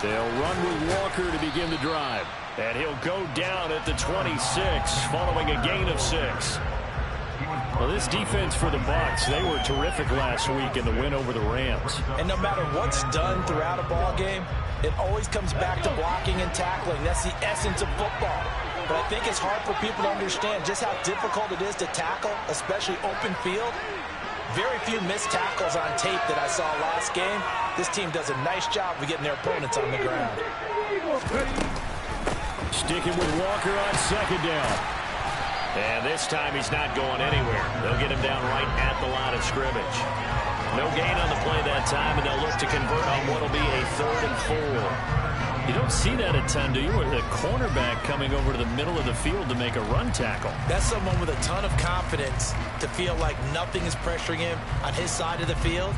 They'll run with Walker to begin the drive. And he'll go down at the 26 following a gain of 6. Well, this defense for the Bucs, they were terrific last week in the win over the Rams. And no matter what's done throughout a ball game, it always comes back to blocking and tackling. That's the essence of football. But I think it's hard for people to understand just how difficult it is to tackle, especially open field. Very few missed tackles on tape that I saw last game. This team does a nice job of getting their opponents on the ground. Sticking with Walker on second down. And this time he's not going anywhere. They'll get him down right at the line of scrimmage. No gain on the play that time, and they'll look to convert on what will be a 3rd and 4. You don't see that a ton, do you? With a cornerback coming over to the middle of the field to make a run tackle. That's someone with a ton of confidence to feel like nothing is pressuring him on his side of the field.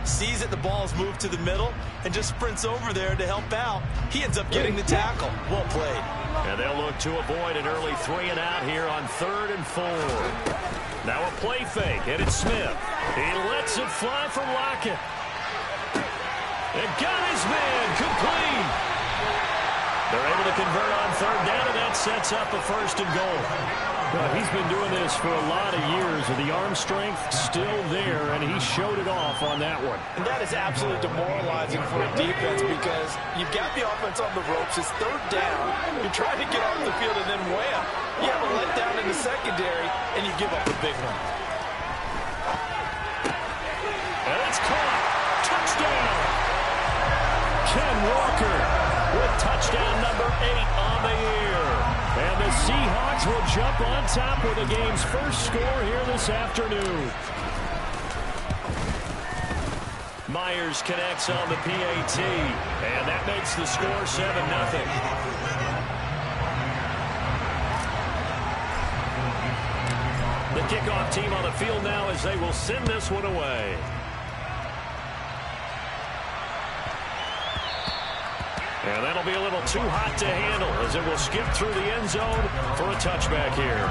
Sees that the ball is moved to the middle and just sprints over there to help out. He ends up getting the tackle. Well played. And they'll look to avoid an early 3 and out here on 3rd and 4. Now a play fake, and it's Smith. He lets it fly from Lockett. And got his man complete. They're able to convert on 3rd down, and that sets up a 1st and goal. Well, he's been doing this for a lot of years, with the arm strength still there, and he showed it off on that one. And that is absolutely demoralizing for a defense because you've got the offense on the ropes. It's 3rd down. You're trying to get off the field, and then wham, you have a letdown in the secondary, and you give up a big one. And it's caught. Touchdown. Ken Walker with touchdown number 8 on the year. And the Seahawks will jump on top with the game's first score here this afternoon. Myers connects on the PAT, and that makes the score 7-0. The kickoff team on the field now as they will send this one away. And that'll be a little too hot to handle as it will skip through the end zone for a touchback here.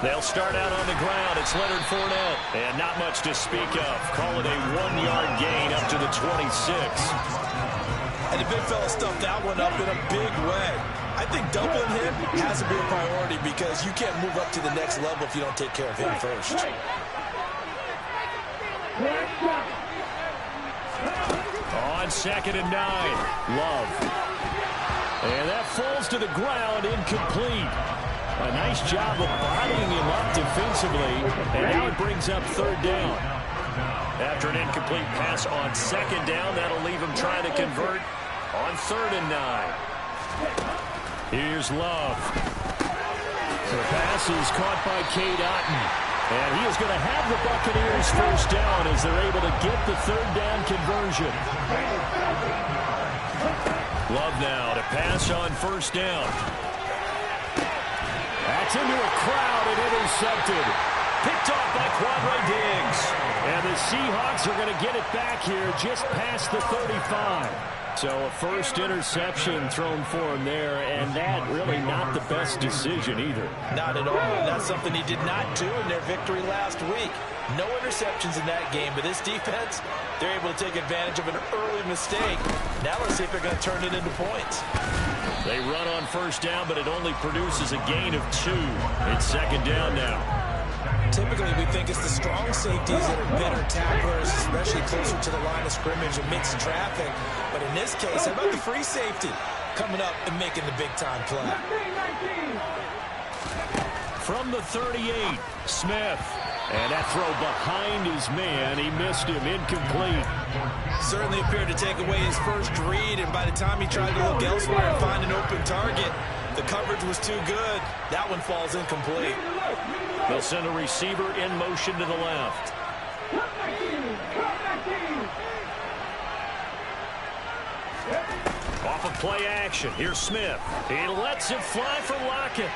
They'll start out on the ground. It's Leonard Fournette. And not much to speak of. Call it a 1-yard gain up to the 26. And the big fella stuffed that one up in a big way. I think doubling him has to be a priority because you can't move up to the next level if you don't take care of him first. On 2nd and 9. Love. And that falls to the ground, incomplete. A nice job of bodying him up defensively, and now it brings up 3rd down. After an incomplete pass on 2nd down, that'll leave him trying to convert on 3rd and 9. Here's Love. The pass is caught by Cade Otton, and he is going to have the Buccaneers first down as they're able to get the 3rd down conversion. Love now to pass on 1st down. That's into a crowd and intercepted. Picked off by Quandre Diggs. And the Seahawks are going to get it back here just past the 35. So a first interception thrown for him there, and that really not the best decision either. Not at all. And that's something he did not do in their victory last week. No interceptions in that game, but this defense, they're able to take advantage of an early mistake. Now let's see if they're going to turn it into points. They run on 1st down, but it only produces a gain of 2. It's 2nd down now. Typically, we think it's the strong safeties that are better tacklers, especially closer to the line of scrimmage amidst traffic. But in this case, how about the free safety coming up and making the big-time play? From the 38, Smith. And that throw behind his man, he missed him, incomplete. Certainly appeared to take away his first read, and by the time he tried to look elsewhere and find an open target, the coverage was too good. That one falls incomplete. They'll send a receiver in motion to the left. Off of play action, here's Smith. He lets it fly for Lockett.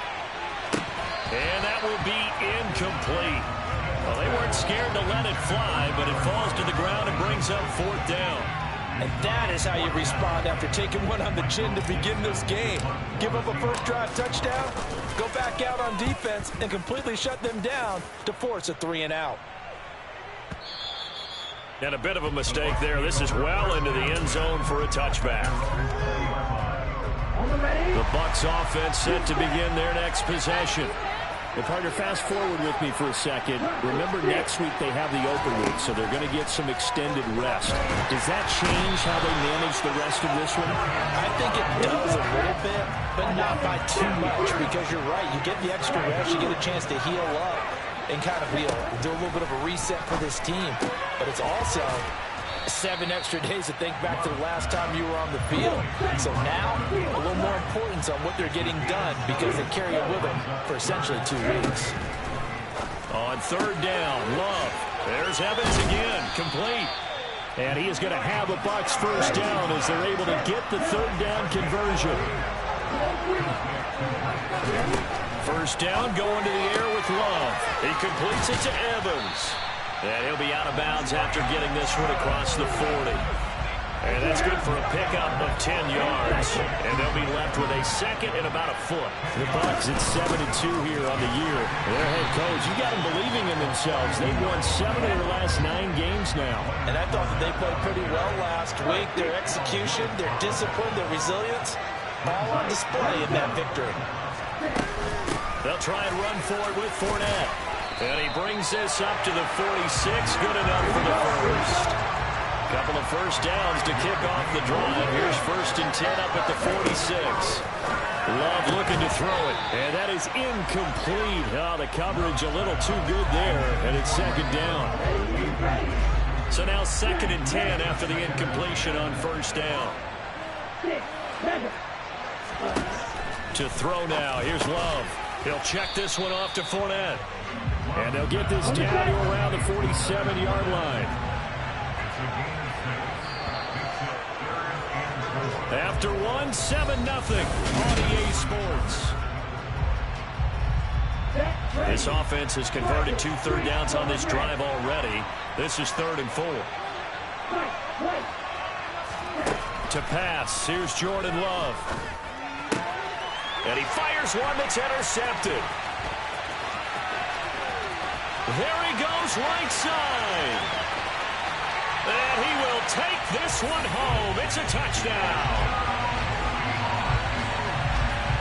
And that will be incomplete. Well, they weren't scared to let it fly, but it falls to the ground and brings up 4th down. And that is how you respond after taking one on the chin to begin this game. Give up a first drive touchdown, go back out on defense, and completely shut them down to force a 3-and-out. And a bit of a mistake there. This is well into the end zone for a touchback. The Bucs offense set to begin their next possession. Well, partner, fast forward with me for a second. Remember, next week they have the open week, so they're going to get some extended rest. Does that change how they manage the rest of this one? I think it does a little bit, but not by too much, because you're right. You get the extra rest, you get a chance to heal up and kind of do a little bit of a reset for this team. But it's also 7 extra days to think back to the last time you were on the field. So now, a little more importance on what they're getting done because they carry it with them for essentially 2 weeks. On 3rd down, Love. There's Evans again, complete. And he is going to have a Bucs first down as they're able to get the 3rd down conversion. First down going to the air with Love. He completes it to Evans. And he'll be out of bounds after getting this one across the 40. And that's good for a pickup of 10 yards. And they'll be left with a second and about a foot. The Bucs at 7-2 here on the year. Their head coach, you got them believing in themselves. They've won 7 of their last 9 games now. And I thought that they played pretty well last week. Their execution, their discipline, their resilience, all on display in that victory. They'll try and run for it with Fournette. And he brings this up to the 46. Good enough for the first. Couple of first downs to kick off the drive. Here's 1st and 10 up at the 46. Love looking to throw it. And that is incomplete. Oh, the coverage a little too good there. And it's 2nd down. So now 2nd and 10 after the incompletion on 1st down. To throw now. Here's Love. He'll check this one off to Fournette. And they'll get this down to around the 47-yard line. After 1, 7-0 on EA Sports. This offense has converted 2 third downs on this drive already. This is 3rd and 4. To pass, here's Jordan Love. And he fires one that's intercepted. There he goes, right side. And he will take this one home. It's a touchdown.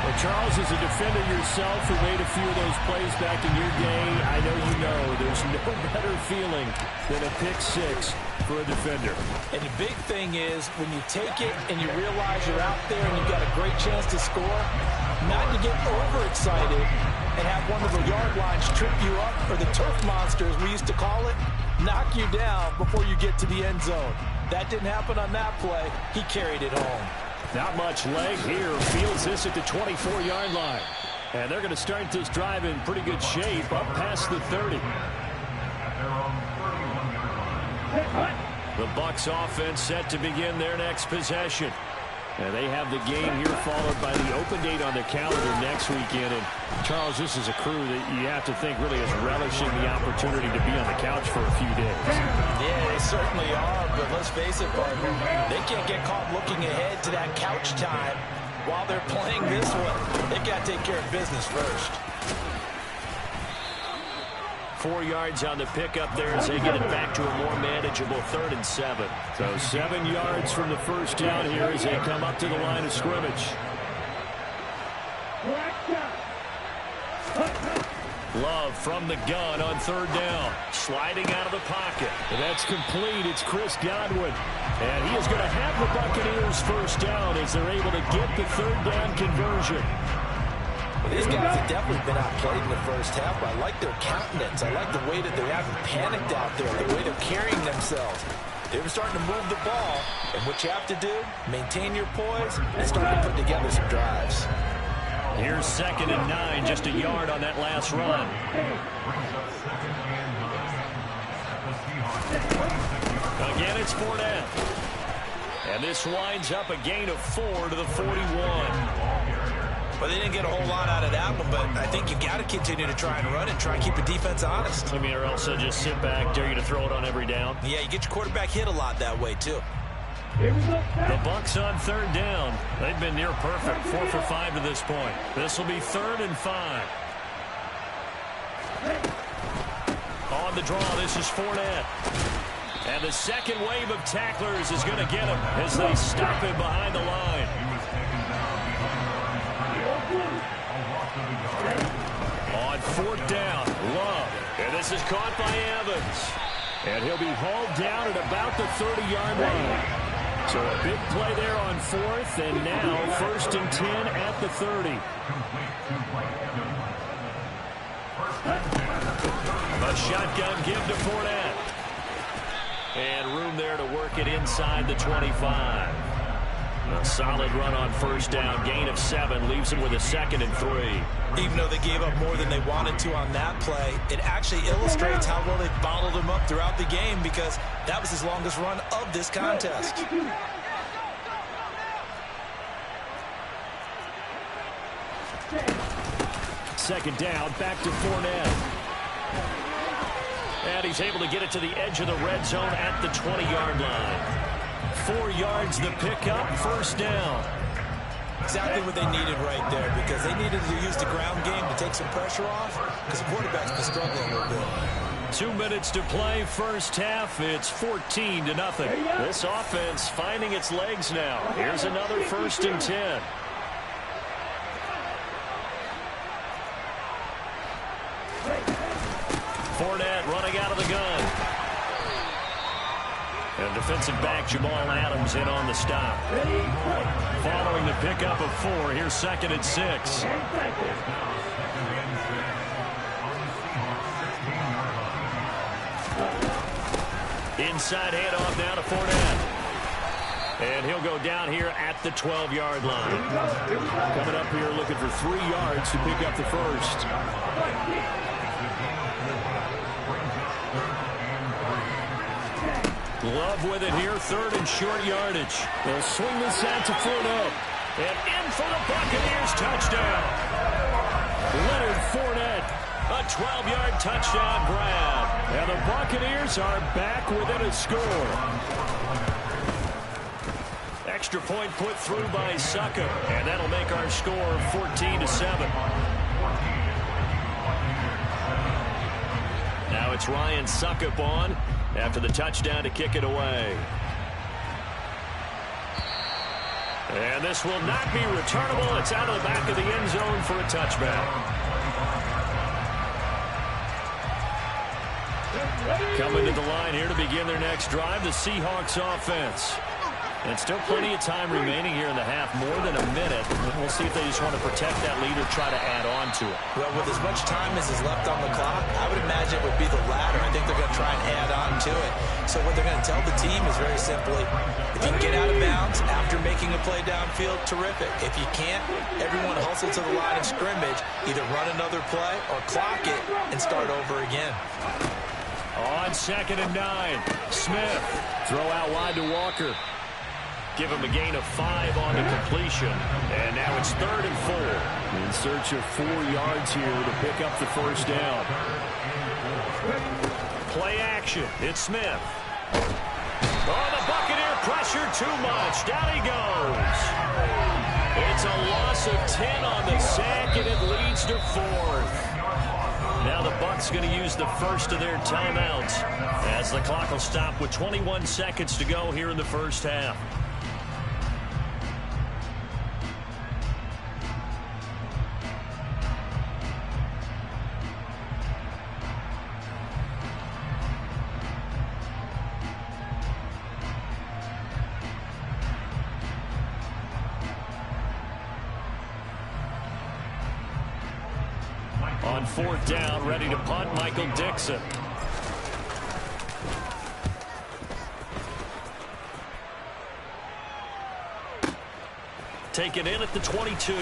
Well, Charles, as a defender yourself who made a few of those plays back in your day, I know you know there's no better feeling than a pick-6 for a defender. And the big thing is when you take it and you realize you're out there and you've got a great chance to score, not to get overexcited and have one of the yard lines trip you up, or the turf monsters we used to call it, knock you down before you get to the end zone. That didn't happen on that play. He carried it home. Not much leg here. Fields this at the 24-yard line. And they're going to start this drive in pretty good shape up past the 30. The Bucs offense set to begin their next possession. And they have the game here followed by the open date on their calendar next weekend. And Charles, this is a crew that you have to think really is relishing the opportunity to be on the couch for a few days. Yeah, they certainly are, but let's face it, partner, they can't get caught looking ahead to that couch time while they're playing this one. They've got to take care of business first. 4 yards on the pickup there as they get it back to a more manageable 3rd and 7. So 7 yards from the first down here as they come up to the line of scrimmage. Love from the gun on 3rd down. Sliding out of the pocket. And that's complete. It's Chris Godwin. And he is going to have the Buccaneers first down as they're able to get the 3rd down conversion. These guys have definitely been outplayed in the first half, but I like their countenance. I like the way that they haven't panicked out there, the way they're carrying themselves. They're starting to move the ball, and what you have to do, maintain your poise and start to put together some drives. Here's 2nd and 9, just a yard on that last run. Again, it's Fournette. And this winds up a gain of 4 to the 41. Well, they didn't get a whole lot out of that one, but I think you got to continue to try and run and try and keep the defense honest. I mean, or else they'll just sit back, dare you to throw it on every down. Yeah, you get your quarterback hit a lot that way, too. The Bucs on 3rd down. They've been near perfect, 4 for 5 to this point. This will be 3rd and 5. On the draw, this is Fournette. And the second wave of tacklers is going to get him as they stop him behind the line. On 4th down, Love. And this is caught by Evans. And he'll be hauled down at about the 30-yard line. So a big play there on 4th, and now 1st and 10 at the 30. A shotgun give to Fournette. And room there to work it inside the 25. A solid run on 1st down. Gain of 7 leaves him with a 2nd and 3. Even though they gave up more than they wanted to on that play, it actually illustrates how well they bottled him up throughout the game because that was his longest run of this contest. Second down, back to Fournette. And he's able to get it to the edge of the red zone at the 20-yard line. 4 yards the pickup, 1st down. Exactly what they needed right there because they needed to use the ground game to take some pressure off because the quarterback's been struggling a little bit. 2 minutes to play, 1st half. It's 14-0. This offense finding its legs now. Here's another 1st and 10. Fournette running out of the gun. And defensive back Jamal Adams in on the stop. Following the pickup of 4, here's 2nd and 6. Inside handoff now to Fournette. And he'll go down here at the 12-yard line. Coming up here looking for 3 yards to pick up the 1st. Love with it here, 3rd and short yardage. They'll swing this out to Fournette. And in for the Buccaneers, touchdown. Leonard Fournette, a 12-yard touchdown grab. And the Buccaneers are back within a score. Extra point put through by Succop. And that'll make our score 14-7. Now it's Ryan Succop on after the touchdown to kick it away. And this will not be returnable. It's out of the back of the end zone for a touchback. Coming to the line here to begin their next drive, the Seahawks offense. And still plenty of time remaining here in the half, more than a minute. We'll see if they just want to protect that lead or try to add on to it. Well, with as much time as is left on the clock, I would imagine it would be the latter. I think they're going to try and add on to it. So what they're going to tell the team is very simply, if you can get out of bounds after making a play downfield, terrific. If you can't, everyone hustle to the line of scrimmage, either run another play or clock it and start over again. On 2nd and 9, Smith. Throw out wide to Walker. Give him a gain of 5 on the completion. And now it's 3rd and 4. In search of 4 yards here to pick up the 1st down. Play action. It's Smith. Oh, the Buccaneer pressure too much. Down he goes. It's a loss of 10 on the sack, and it leads to 4th. Now the Bucs going to use the first of their timeouts as the clock will stop with 21 seconds to go here in the first half. On 4th down, ready to punt, Michael Dixon. Taken in at the 22.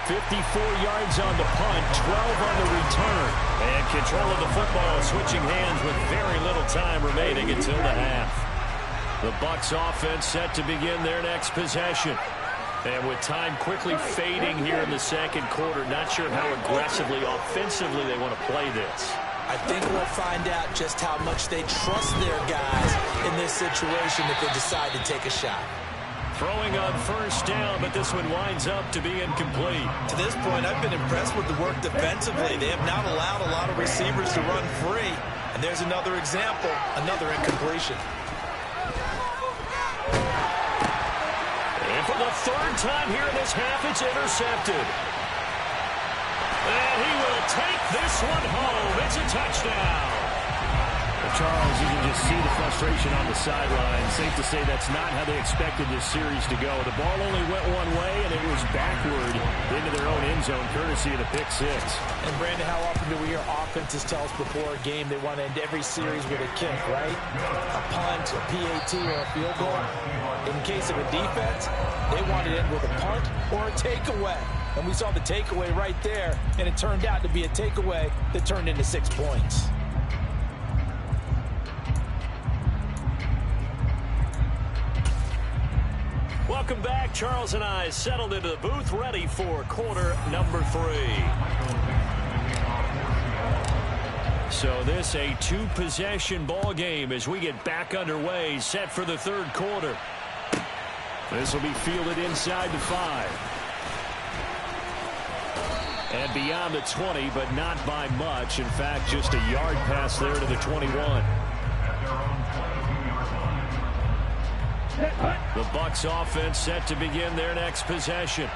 54 yards on the punt, 12 on the return. And control of the football switching hands with very little time remaining until the half. The Bucs offense set to begin their next possession. And with time quickly fading here in the second quarter, not sure how aggressively, offensively they want to play this. I think we'll find out just how much they trust their guys in this situation if they decide to take a shot. Throwing on 1st down, but this one winds up to be incomplete. To this point, I've been impressed with the work defensively. They have not allowed a lot of receivers to run free. And there's another example, another incompletion. And for the 3rd time here in this half, it's intercepted. And he will take this one home. It's a touchdown. Charles, you can just see the frustration on the sideline. Safe to say that's not how they expected this series to go. The ball only went one way, and it was backward into their own end zone, courtesy of the pick 6. And, Brandon, how often do we hear offenses tell us before a game they want to end every series with a kick, right? A punt, a PAT, or a field goal. In case of a defense, they want to end with a punt or a takeaway. And we saw the takeaway right there, and it turned out to be a takeaway that turned into 6 points. Welcome back. Charles and I settled into the booth, ready for quarter number 3. So this a 2-possession ball game as we get back underway, set for the 3rd quarter. This will be fielded inside the 5. And beyond the 20, but not by much. In fact, just a yard pass there to the 21. The Bucs offense set to begin their next possession.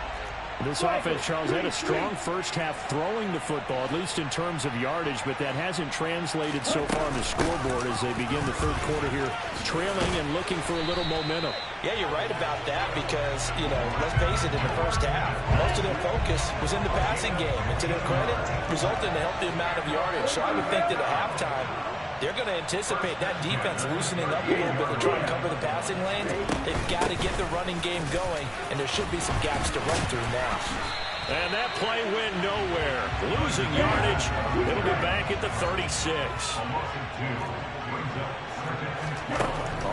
This offense, Charles, had a strong first half throwing the football, at least in terms of yardage, but that hasn't translated so far on the scoreboard as they begin the 3rd quarter here, trailing and looking for a little momentum. Yeah, you're right about that because, let's face it, in the first half, most of their focus was in the passing game. And to their credit, resulted in a healthy amount of yardage. So I would think that at halftime, they're going to anticipate that defense loosening up a little bit to try and cover the passing lanes. They've got to get the running game going, and there should be some gaps to run through now. And that play went nowhere. Losing yardage. It'll be back at the 36.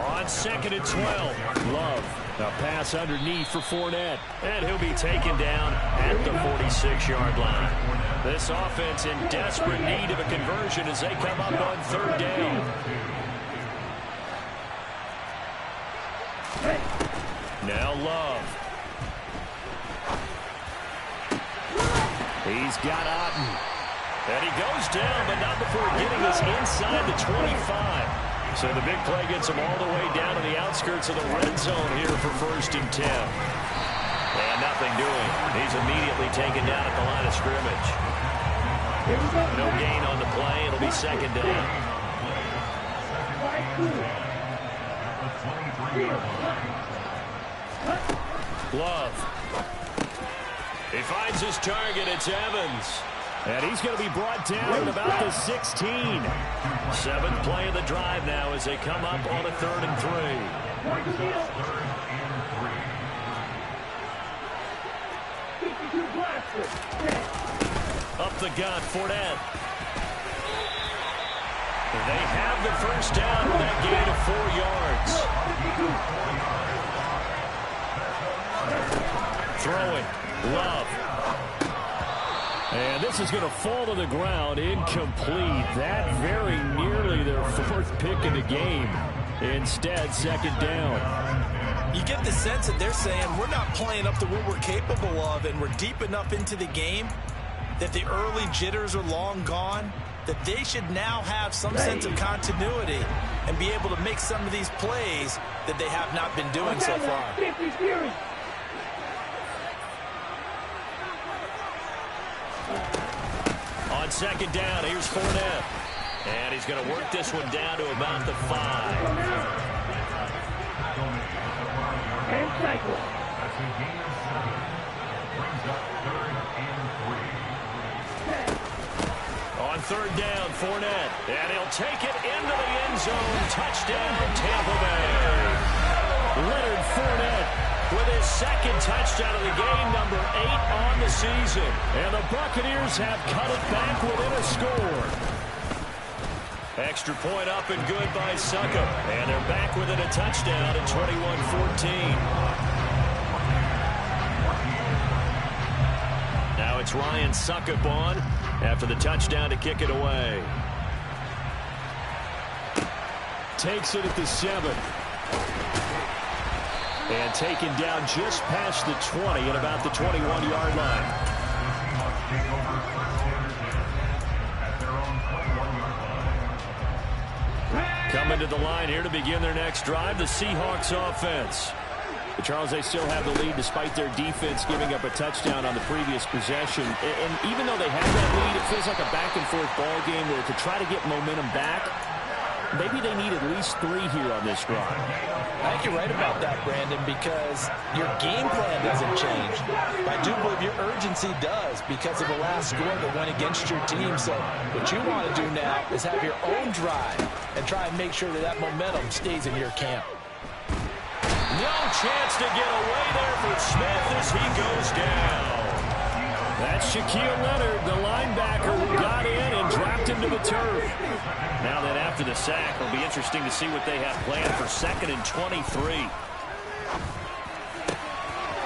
On 2nd and 12. Love. A pass underneath for Fournette. And he'll be taken down at the 46-yard line. This offense in desperate need of a conversion as they come up on 3rd down. Now Love. He's got Otten. And he goes down, but not before getting us inside the 25. So the big play gets him all the way down to the outskirts of the red zone here for 1st and 10. And nothing doing. He's immediately taken down at the line of scrimmage. No gain on the play. It'll be 2nd down. Love. He finds his target. It's Evans. And he's going to be brought down at about the 16. 7th play of the drive now as they come up on a 3rd and 3. Up the gut, Fournette. They have the 1st down with that gain of 4 yards. Throwing. Love. And this is going to fall to the ground, incomplete. That very nearly their 4th pick of the game. Instead, 2nd down. You get the sense that they're saying we're not playing up to what we're capable of, and we're deep enough into the game that the early jitters are long gone, that they should now have some sense of continuity and be able to make some of these plays that they have not been doing so far. On 2nd down, here's Fournette. And he's going to work this one down to about the 5. third down, Fournette. And he'll take it into the end zone. Touchdown, Tampa Bay. Leonard Fournette with his second touchdown of the game, number 8 on the season. And the Buccaneers have cut it back within a score. Extra point up and good by Succop. And they're back within a touchdown at 21-14. Now it's Ryan Succop on after the touchdown to kick it away. Takes it at the 7. And taken down just past the 20 at about the 21-yard line. Coming to the line here to begin their next drive, the Seahawks offense. But Charles, they still have the lead despite their defense giving up a touchdown on the previous possession. And even though they have that lead, it feels like a back-and-forth ball game where to try to get momentum back, maybe they need at least 3 here on this drive. I think you're right about that, Brandon, because your game plan doesn't change. But I do believe your urgency does because of the last score that went against your team. So what you want to do now is have your own drive and try and make sure that that momentum stays in your camp. No chance to get away there for Smith as he goes down. That's Shaquille Leonard, the linebacker, who got in and dropped him to the turf. Now then, after the sack, it'll be interesting to see what they have planned for 2nd and 23.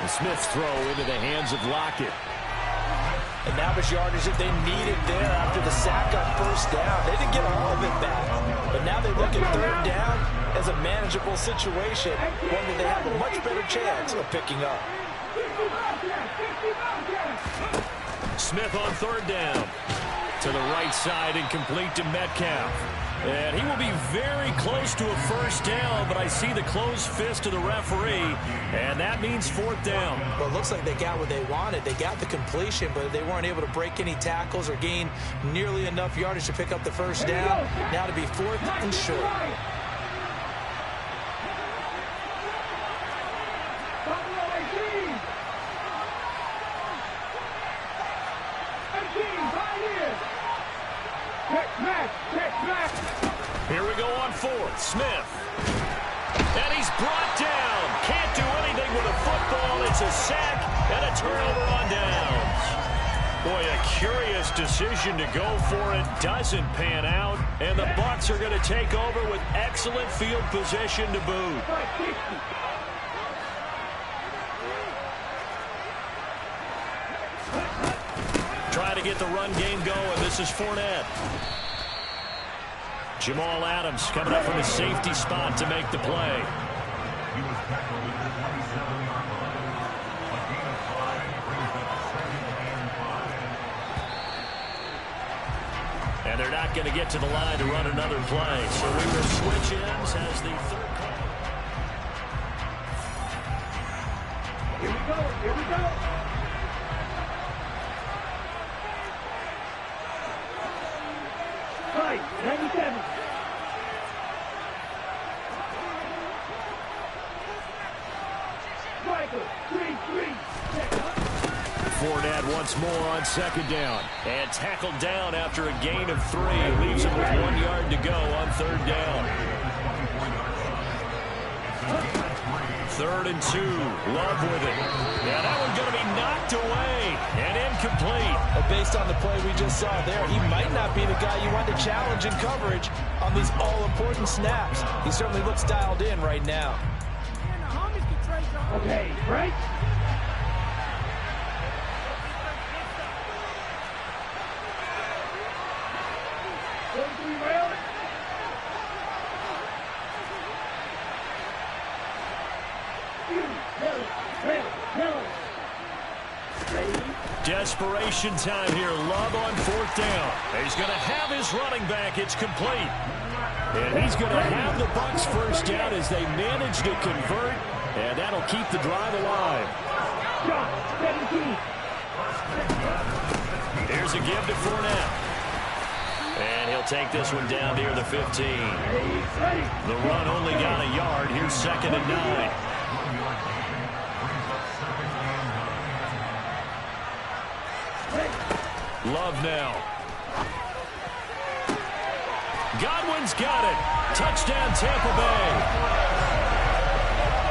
And Smith's throw into the hands of Lockett. And that was yardage that they needed there after the sack on first down. They didn't get all of it back. But now they look at third down as a manageable situation, one that they have a much better chance of picking up. Smith on third down. To the right side and complete to Metcalf. And he will be very close to a first down, but I see the closed fist of the referee, and that means 4th down. Well, it looks like they got what they wanted. They got the completion, but they weren't able to break any tackles or gain nearly enough yardage to pick up the first down. Now to be 4th and short. Here we go on 4th. Smith. And he's brought down. Can't do anything with a football. It's a sack and a turnover on downs. Boy, a curious decision to go for it. Doesn't pan out. And the Bucs are going to take over with excellent field position to boot. Trying to get the run game going. This is Fournette. Jamal Adams coming up from his safety spot to make the play. And they're not going to get to the line to run another play. So we will switch ends as the third call. Here we go. Here we go. Right, 97. Fournette once more on 2nd down. And tackled down after a gain of 3. Leaves him with 1 yard to go on 3rd down. 3rd and 2. Love with it. Now that one's going to be knocked away and incomplete. But based on the play we just saw there, he might not be the guy you want to challenge in coverage on these all-important snaps. He certainly looks dialed in right now. Okay, right? Desperation time here. Love on 4th down. He's going to have his running back. It's complete. And he's going to have the Bucs first down as they manage to convert. And that'll keep the drive alive. Here's a give to Fournette. And he'll take this one down near the 15. The run only got a yard. Here's 2nd and 9. Love now. He's got it. Touchdown, Tampa Bay.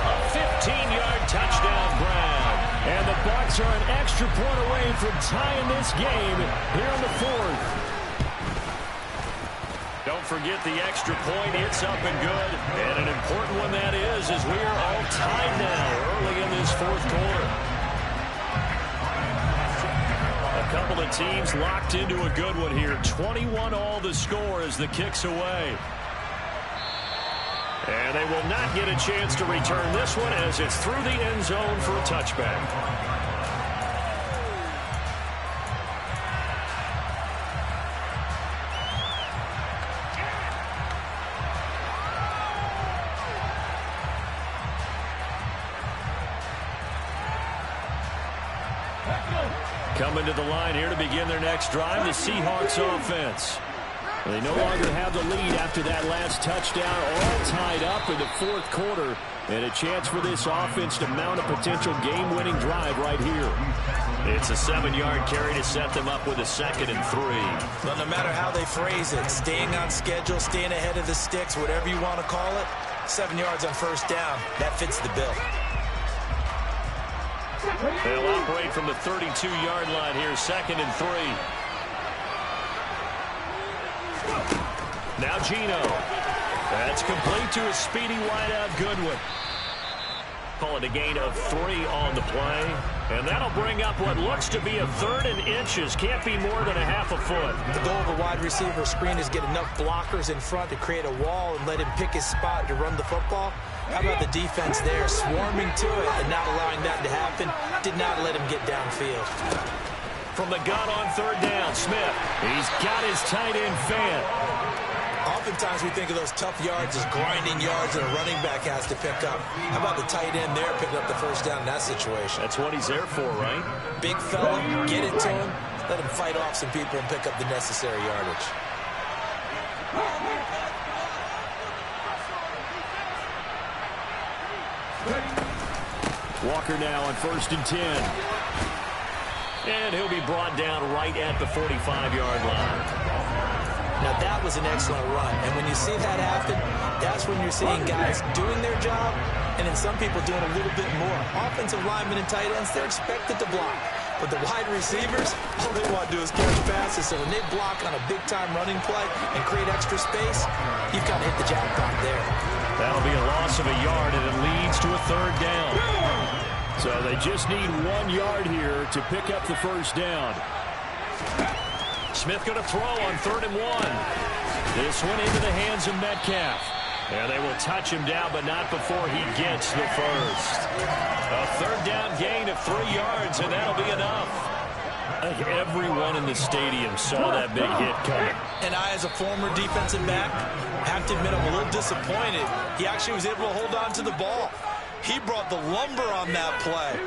A 15-yard touchdown grab. And the Bucs are an extra point away from tying this game here in the fourth. Don't forget the extra point. It's up and good. And an important one that is, as we are all tied now early in this fourth quarter. A couple of teams locked into a good one here. 21-all the score as the kick's away. And they will not get a chance to return this one as it's through the end zone for a touchback. Coming to the line here to begin their next drive, the Seahawks offense. They no longer have the lead after that last touchdown, all tied up in the fourth quarter, and a chance for this offense to mount a potential game-winning drive right here. It's a 7-yard carry to set them up with a 2nd and 3. Well, no matter how they phrase it, staying on schedule, staying ahead of the sticks, whatever you want to call it, 7 yards on first down, that fits the bill. They'll operate from the 32-yard line here, 2nd and 3. Now Geno. That's complete to a speedy wideout Goodwin. Call it a gain of 3 on the play. And that'll bring up what looks to be a 3rd and inches. Can't be more than a half a foot. The goal of a wide receiver screen is get enough blockers in front to create a wall and let him pick his spot to run the football. How about the defense there, swarming to it and not allowing that to happen? Did not let him get downfield. From the gun on 3rd down, Smith. He's got his tight end fan. Oftentimes we think of those tough yards as grinding yards that a running back has to pick up. How about the tight end there picking up the first down in that situation? That's what he's there for, right? Big fella, get it to him, let him fight off some people and pick up the necessary yardage. Walker now on 1st and 10. And he'll be brought down right at the 45-yard line. Now, that was an excellent run. And when you see that happen, that's when you're seeing guys doing their job and then some people doing a little bit more. Offensive linemen and tight ends, they're expected to block. But the wide receivers, all they want to do is catch passes. So when they block on a big-time running play and create extra space, you've got to hit the jackpot there. That'll be a loss of a yard, and it leads to a 3rd down. So they just need 1 yard here to pick up the first down. Smith going to throw on 3rd and 1. This one into the hands of Metcalf. And they will touch him down, but not before he gets the first. A 3rd down gain of 3 yards, and that'll be enough. I think everyone in the stadium saw that big hit coming. And I, as a former defensive back, have to admit I'm a little disappointed. He actually was able to hold on to the ball. He brought the lumber on that play.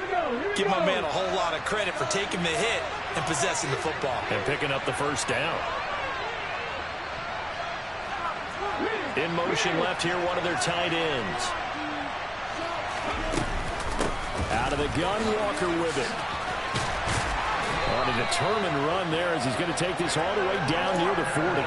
Give my man a whole lot of credit for taking the hit and possessing the football. And picking up the first down. In motion left here, one of their tight ends. Out of the gun, Walker with it. On a determined run there as he's going to take this all the way down near the 40.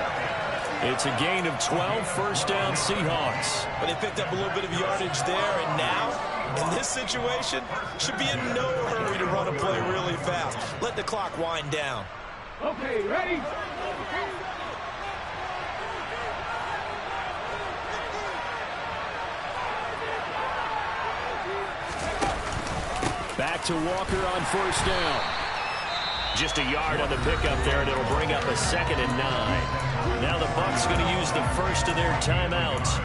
It's a gain of 12, first down Seahawks. But they picked up a little bit of yardage there, and now, in this situation, should be in no hurry to run a play really fast. Let the clock wind down. Okay, ready? Back to Walker on first down. Just a yard on the pickup there, and it'll bring up a 2nd and 9. Now the Bucs going to use the first of their timeouts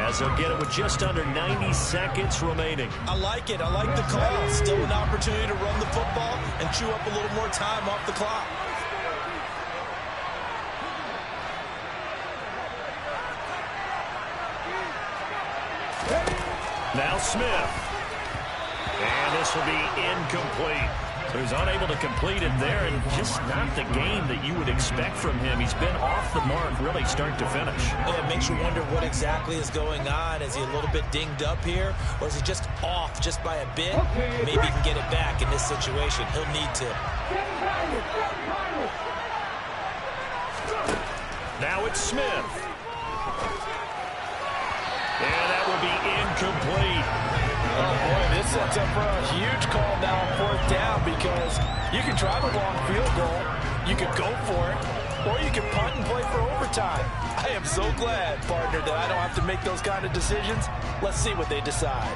as they'll get it with just under 90 seconds remaining. I like it. I like the call. Still an opportunity to run the football and chew up a little more time off the clock. Now Smith. And this will be incomplete. So he's unable to complete it there, and just not the game that you would expect from him. He's been off the mark really start to finish. Yeah, it makes you wonder what exactly is going on. Is he a little bit dinged up here, or is he just off just by a bit? Maybe he can get it back in this situation. He'll need to. Now it's Smith. incomplete. Oh, boy, this sets up for a huge call now on 4th down because you can try the long field goal, you could go for it, or you can punt and play for overtime. I am so glad, partner, that I don't have to make those kind of decisions. Let's see what they decide.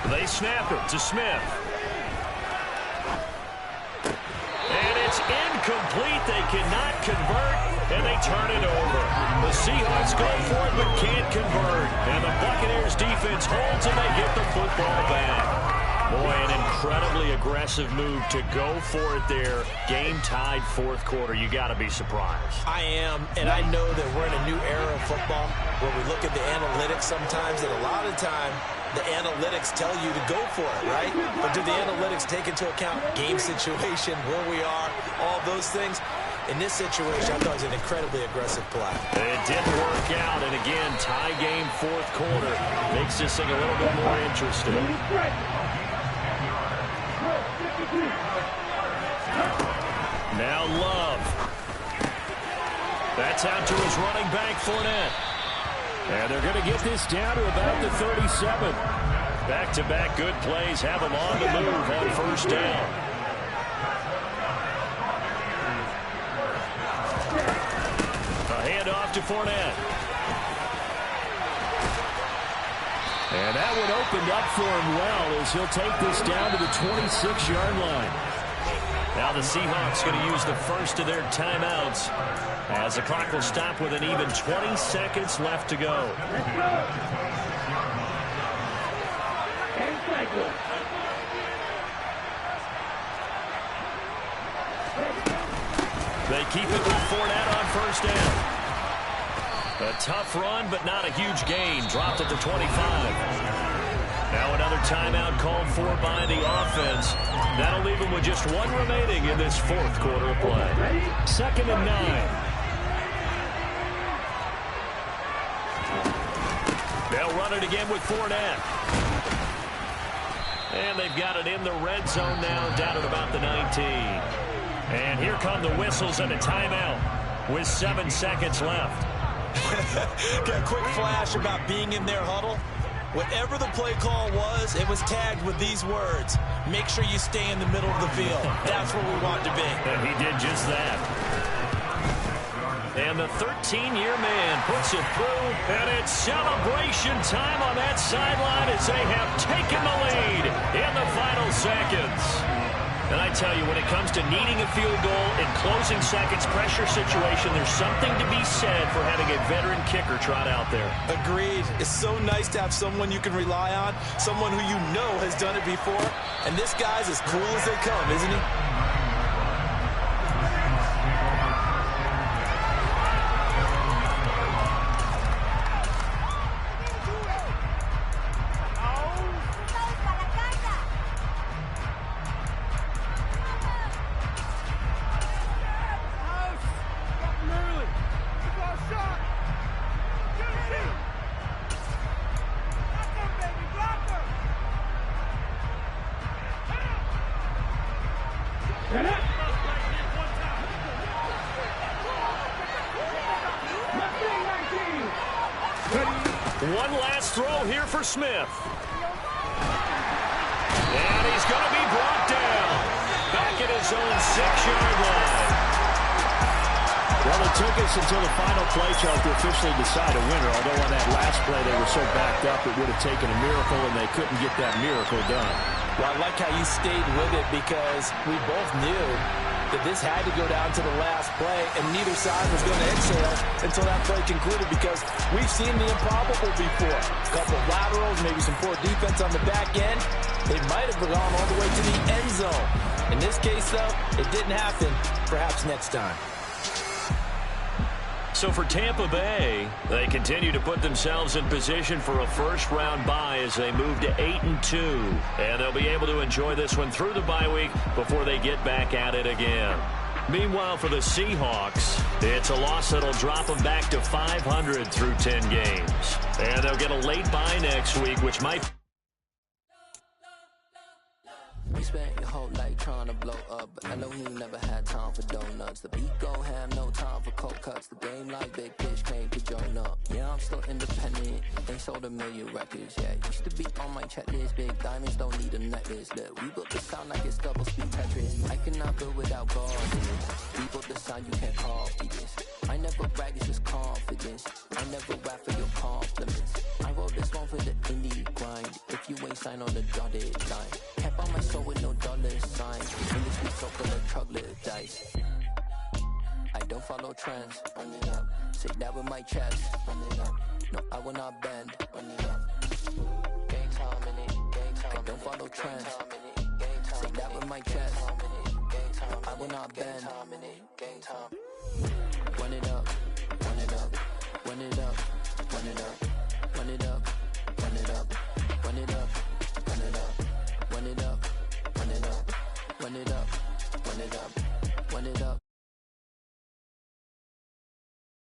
They snap it to Smith. And it's incomplete. They cannot convert, and they turn it over. The Seahawks go for it but can't convert. And the Buccaneers defense holds, and they get the football back. Boy, an incredibly aggressive move to go for it there. Game tied 4th quarter. You got to be surprised. I am, and I know that we're in a new era of football where we look at the analytics sometimes, and a lot of the time, the analytics tell you to go for it, right? But do the analytics take into account game situation, where we are, all those things? In this situation, I thought it was an incredibly aggressive play. It didn't work out, and again, tie game 4th quarter. Makes this thing a little bit more interesting. Now Love. That's out to his running back, Fournette. And they're going to get this down to about the 37. Back-to-back good plays have them on the move on 1st down. A handoff to Fournette. And that one opened up for him well as he'll take this down to the 26-yard line. Now the Seahawks going to use the first of their timeouts as the clock will stop with an even 20 seconds left to go. They keep it with Fournette on 1st down. A tough run, but not a huge gain. Dropped at the 25. Now another timeout called for by the offense. That'll leave them with just one remaining in this 4th quarter of play. 2nd and 9. They'll run it again with Fournette. And they've got it in the red zone now, down at about the 19. And here come the whistles and a timeout with 7 seconds left. Got a quick flash about being in their huddle. Whatever the play call was, it was tagged with these words: make sure you stay in the middle of the field. That's where we want to be. And he did just that. And the 13-year man puts it through, and it's celebration time on that sideline as they have taken the lead in the final seconds. And I tell you, when it comes to needing a field goal in closing seconds, pressure situation, there's something to be said for having a veteran kicker trot out there. Agreed. It's so nice to have someone you can rely on, someone who you know has done it before. And this guy's as cool as they come, isn't he? One last throw here for Smith. And he's going to be brought down. Back at his own 6-yard line. Well, it took us until the final play chart to officially decide a winner, although on that last play they were so backed up it would have taken a miracle, and they couldn't get that miracle done. Well, I like how you stayed with it because we both knew that this had to go down to the last play, and neither side was going to exhale until that play concluded because we've seen the improbable before. A couple of laterals, maybe some poor defense on the back end. They might have gone all the way to the end zone. In this case, though, it didn't happen. Perhaps next time. So for Tampa Bay, they continue to put themselves in position for a first-round bye as they move to 8-2. And they'll be able to enjoy this one through the bye week before they get back at it again. Meanwhile, for the Seahawks, it's a loss that'll drop them back to 500 through 10 games. And they'll get a late bye next week, which might... We spent your whole life trying to blow up, but Elohim never had time for donuts. The beat go ham, no time for cold cuts. The game like Big Pitch came to join up. Yeah, I'm still independent. They sold 1 million records. Yeah, used to be on my checklist. Big diamonds don't need a necklace. Look, we built the sound like it's double speed Tetris. I cannot build without God. We built the sound, you can't copy this. I never brag, it's just confidence. I never rap for your compliments. I wrote this one for the indie grind. If you ain't signed on the dotted line, can't buy my soul with no dollar sign. Industry so full of troglodytes. I don't follow trends. Run it up. Say that with my chest. Run it up. No, I will not bend. Run it up. Gang time in it. Gang time. I don't follow trends. Say that with my chest. No, I will not bend. Gang time. Run it up. Run it up. Run it up. Run it up. Run it up. Run it up. Run it up. Run it up. Run it up. Run it up. Run it up. Run it up.